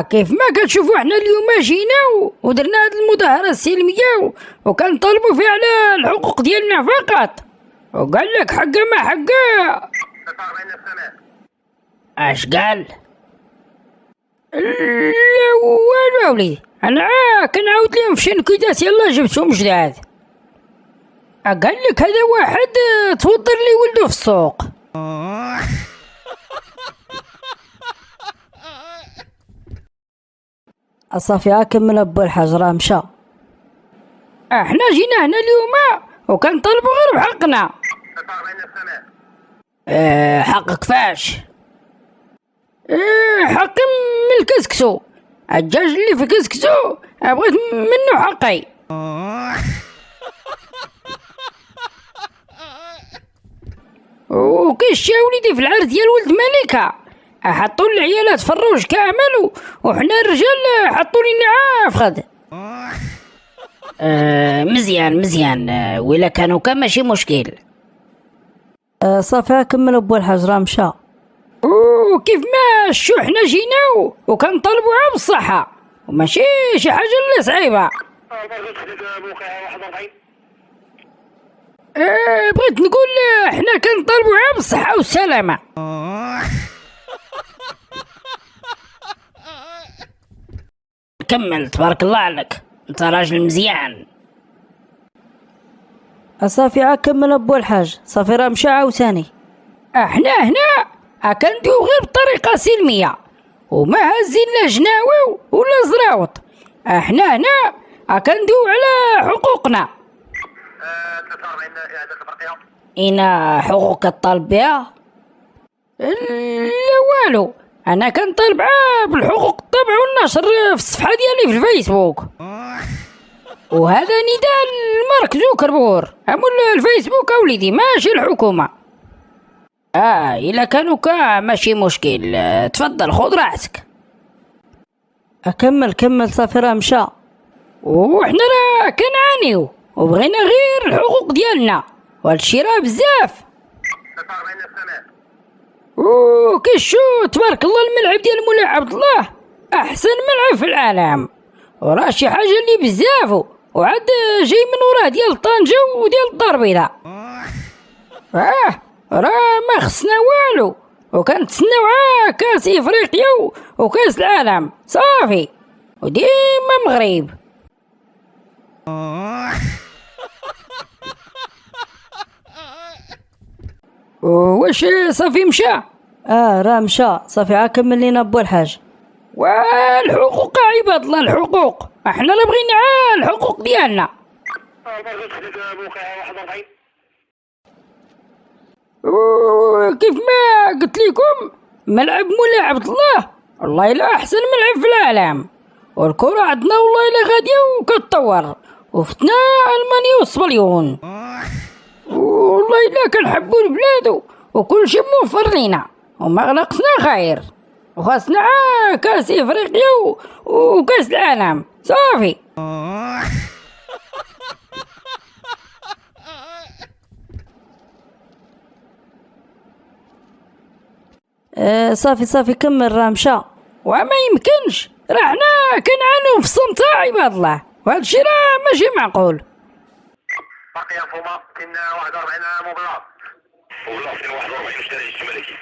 كيف ما كتشوفوا حنا اليوم جينا ودرنا هاد المظاهرة السلمية وكنطالبوا فيها على الحقوق ديالنا فقط، وقال لك حقا ما حقا. اش قال؟ لا والو وليدي، انا كنعاود لهم في شنكيدات يلا جبتهم جداد. قال لك هذا واحد توضر لي ولده في السوق. صافي كمل ابو الحاج راه مشى. احنا جينا هنا اليوم وكنطلبوا غير بحقنا. حقك فاش؟ حقي من الكسكسو، الدجاج اللي في كسكسو بغيت منه حقي. وكاش يا وليدي في العرس ديال ولد ملكة حطوا العيالات في الروج كامل وحنا الرجال حطوا لينا فخد. مزيان ولا كانوا كان ماشي مشكل. صافي كمل ابو الحاج راه مشى. وكيف ما شو حنا جينا وكنطلبوها بالصحة وماشي شي حاجة اللي صعيبة. بغيت نقول حنا كنطلبوها بالصحة والسلامة. كمل تبارك الله عليك، انت راجل مزيان. صافي كمل ابو الحاج، صافي راه مشى عاوتاني. احنا هنا كندويو غير بطريقة سلمية وما هازين لا جناوي ولا زراوط. احنا هنا كندويو على حقوقنا. 43 إعادة البرقية. إنا حقوق كطالب بها؟ لا والو، أنا كنطالب بالحقوق الطبع والنشر في الصفحة ديالي في الفيسبوك. وهذا نداء لمارك زوكربور، أمول الفيسبوك أوليدي ماشي الحكومة. إلا كانوا ماشي مشكل، تفضل خذ راحتك. كمل صافي راه مشى. وحنا راه كنعانيو وبغينا غير الحقوق ديالنا وهادشي راه بزاف. وكشو تبارك الله الملعب ديال مولاي عبد الله احسن ملعب في العالم، وراه شي حاجه اللي بزاف وعاد جاي من وراه ديال طنجة وديال الدار البيضاء. راه ما خصنا والو، وكنتسناو كاس افريقيا وكاس العالم صافي وديما مغرب. واش صافي مشى؟ راه مشى صافي كمل لينا ابو الحاج. والحقوق عباد الله، الحقوق احنا لا بغينا الحقوق ديالنا. كيف ما قلت لكم ملعب مولاي عبد الله والله الا احسن ملعب في العالم، والكرة عندنا والله الا غاديه وكتطور وفتنا المانيا والصبليون، والله الا كنحبوا البلاد وكل شيء موفر لينا وما ناقصنا خير، وخاصنا كاس افريقيا وكاس العالم صافي. صافي كمل راه مشى. وما يمكنش، راه حنا كنعانيو في الصمت عباد الله، وهذا الشيء راه ماشي معقول. بقي فما 41 مبلاغ. ولا 41 مش الملكي.